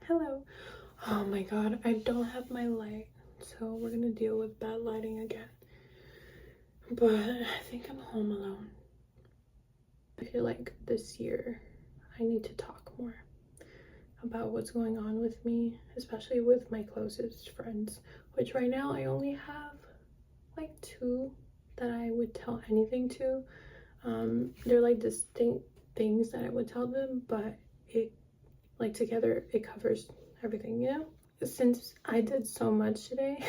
Hello. Oh my god, I don't have my light, so we're gonna deal with bad lighting again. But I think I'm home alone. I feel like this year I need to talk more about what's going on with me, especially with my closest friends, which right now I only have like two that I would tell anything to. They're like distinct things that I would tell them, but it like together it covers everything, you know? Since I did so much today,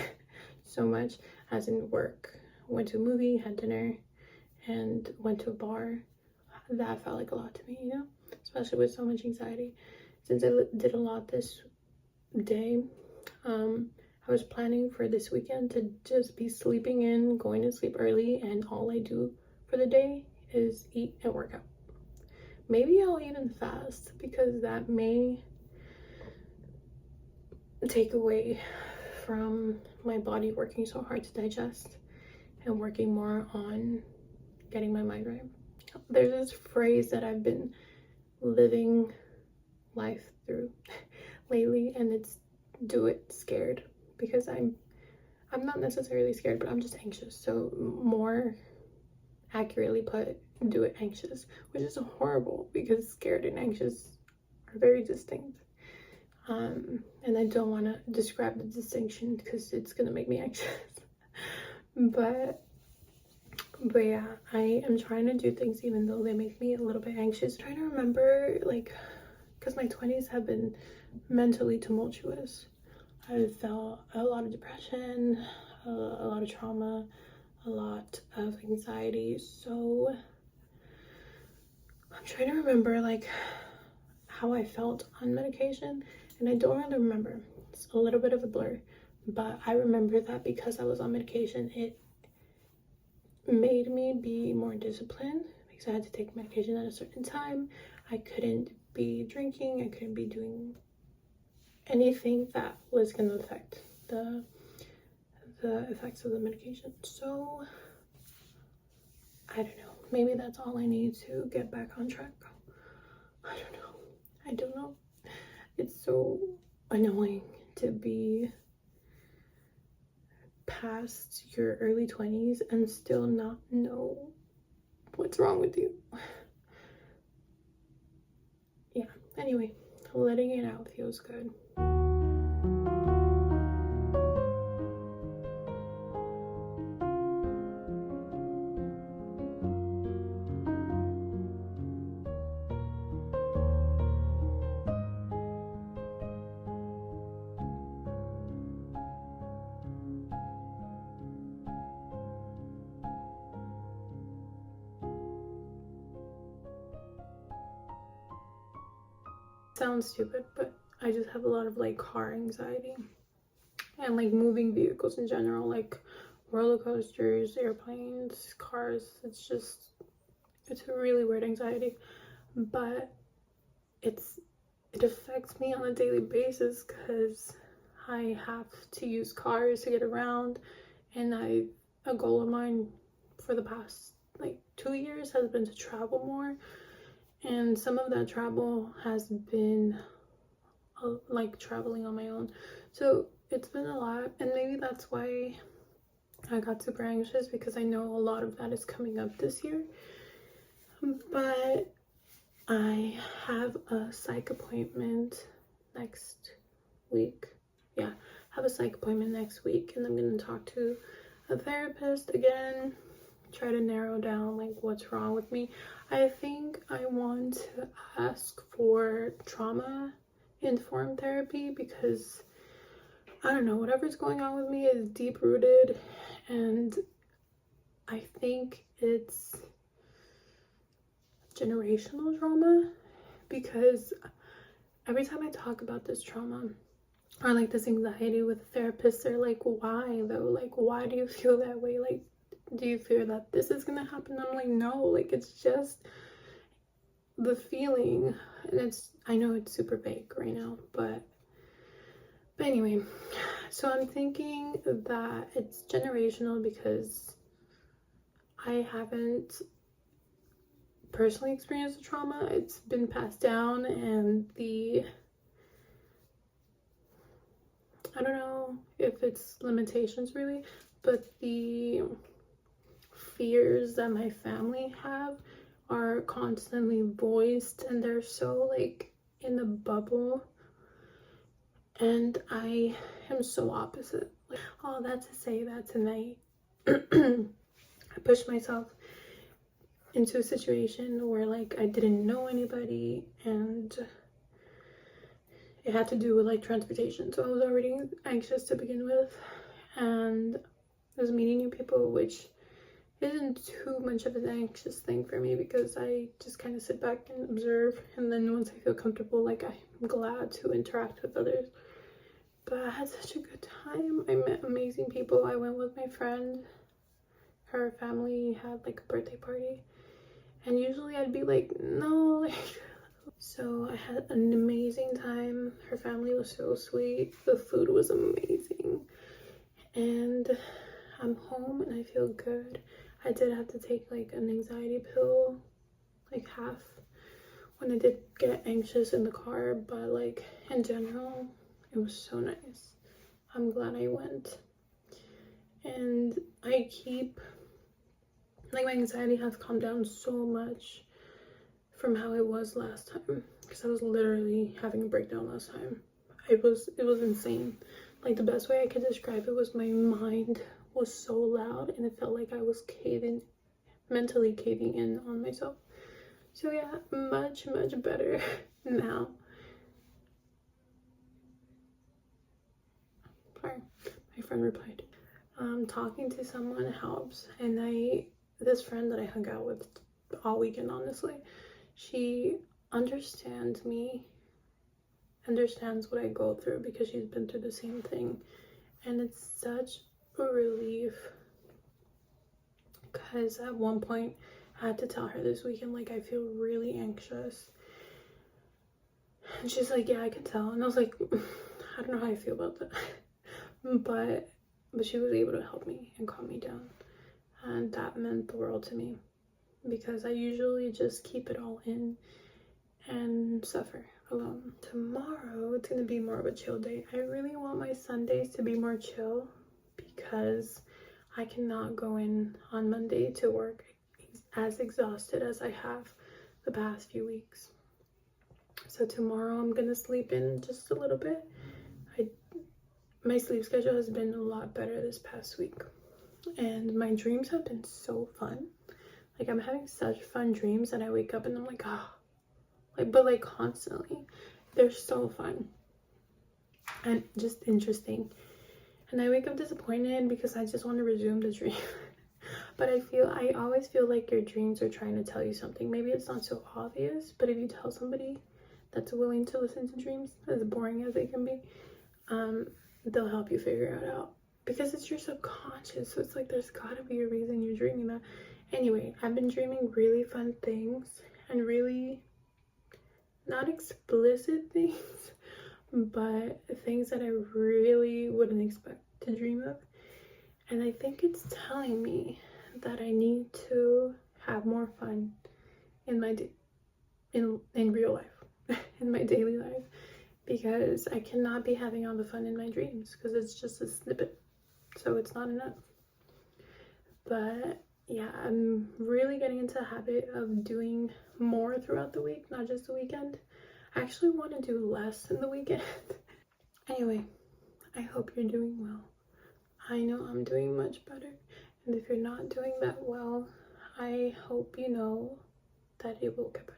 so much as in work, went to a movie, had dinner, and went to a bar, that felt like a lot to me, you know? Especially with so much anxiety. Since I did a lot this day, I was planning for this weekend to just be sleeping in, going to sleep early, and all I do for the day is eat and work out. Maybe I'll even fast because that may take away from my body working so hard to digest and working more on getting my mind right. There's this phrase that I've been living life through lately, and it's do it scared, because I'm not necessarily scared, but I'm just anxious. So more accurately put, do it anxious, which is horrible because scared and anxious are very distinct. And I don't want to describe the distinction because it's gonna make me anxious. but yeah, I am trying to do things even though they make me a little bit anxious. Trying to remember, like, because my 20s have been mentally tumultuous. I felt a lot of depression, a lot of trauma, a lot of anxiety. So I'm trying to remember like how I felt on medication, and I don't really remember. It's a little bit of a blur, but I remember that because I was on medication, it made me be more disciplined because I had to take medication at a certain time. I couldn't be drinking, I couldn't be doing anything that was going to affect the effects of the medication. So I don't know, maybe that's all I need to get back on track. I don't know. It's so annoying to be past your early 20s and still not know what's wrong with you. Yeah, anyway, letting it out feels good. Sounds stupid, but I just have a lot of like car anxiety and like moving vehicles in general, like roller coasters, airplanes, cars. It's a really weird anxiety, but it affects me on a daily basis because I have to use cars to get around, and a goal of mine for the past like 2 years has been to travel more, and some of that travel has been like traveling on my own. So it's been a lot, and maybe that's why I got super anxious, because I know a lot of that is coming up this year. But I have a psych appointment next week. Yeah, I have a psych appointment next week, and I'm going to talk to a therapist again, try to narrow down like what's wrong with me. I think I want to ask for trauma informed therapy because I don't know, whatever's going on with me is deep rooted, and I think it's generational trauma, because every time I talk about this trauma or like this anxiety with therapists, they're like, why though? Like, why do you feel that way? Like, do you fear that this is gonna happen? I'm like, no, like it's just the feeling. And I know it's super vague right now, but anyway, so I'm thinking that it's generational because I haven't personally experienced the trauma. It's been passed down, and the I don't know if it's limitations really, but the fears that my family have are constantly voiced, and they're so like in a bubble, and I am so opposite. Like, all that to say that tonight I pushed myself into a situation where like I didn't know anybody, and it had to do with like transportation, so I was already anxious to begin with, and I was meeting new people, which isn't too much of an anxious thing for me because I just kind of sit back and observe, and then once I feel comfortable, like I'm glad to interact with others. But I had such a good time. I met amazing people. I went with my friend. Her family had like a birthday party, and usually I'd be like, no, like, so I had an amazing time. Her family was so sweet. The food was amazing, and I'm home and I feel good. I did have to take like an anxiety pill, like half, when I did get anxious in the car, but like in general, it was so nice. I'm glad I went. And I keep, like, my anxiety has calmed down so much from how it was last time, because I was literally having a breakdown last time. It was insane. Like, the best way I could describe it was my mind was so loud, and it felt like I was mentally caving in on myself. So yeah, much better now. Sorry, my friend replied. Talking to someone helps, and this friend that I hung out with all weekend, honestly, she understands me, understands what I go through, because she's been through the same thing, and it's such a relief, because at one point I had to tell her this weekend, like, I feel really anxious, and she's like, yeah, I can tell, and I was like, I don't know how I feel about that. but she was able to help me and calm me down, and that meant the world to me, because I usually just keep it all in and suffer alone. Tomorrow it's gonna be more of a chill day. I really want my Sundays to be more chill, because I cannot go in on Monday to work as exhausted as I have the past few weeks. So tomorrow I'm gonna sleep in just a little bit. My sleep schedule has been a lot better this past week, and my dreams have been so fun. Like, I'm having such fun dreams that I wake up and I'm like, ah, like, but like constantly. They're so fun and just interesting. And I wake up disappointed because I just want to resume the dream. But I always feel like your dreams are trying to tell you something. Maybe it's not so obvious, but if you tell somebody that's willing to listen to dreams, as boring as they can be, they'll help you figure it out, because it's your subconscious. So it's like, there's gotta be a reason you're dreaming that. Anyway, I've been dreaming really fun things, and really not explicit things, but things that I really wouldn't expect to dream of. And I think it's telling me that I need to have more fun in my in real life, in my daily life, because I cannot be having all the fun in my dreams, because it's just a snippet, so it's not enough. But yeah, I'm really getting into the habit of doing more throughout the week, not just the weekend. I actually want to do less in the weekend. Anyway, I hope you're doing well. I know I'm doing much better, and if you're not doing that well, I hope you know that it will get better.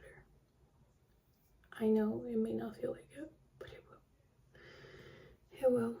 I know it may not feel like it, but it will. It will.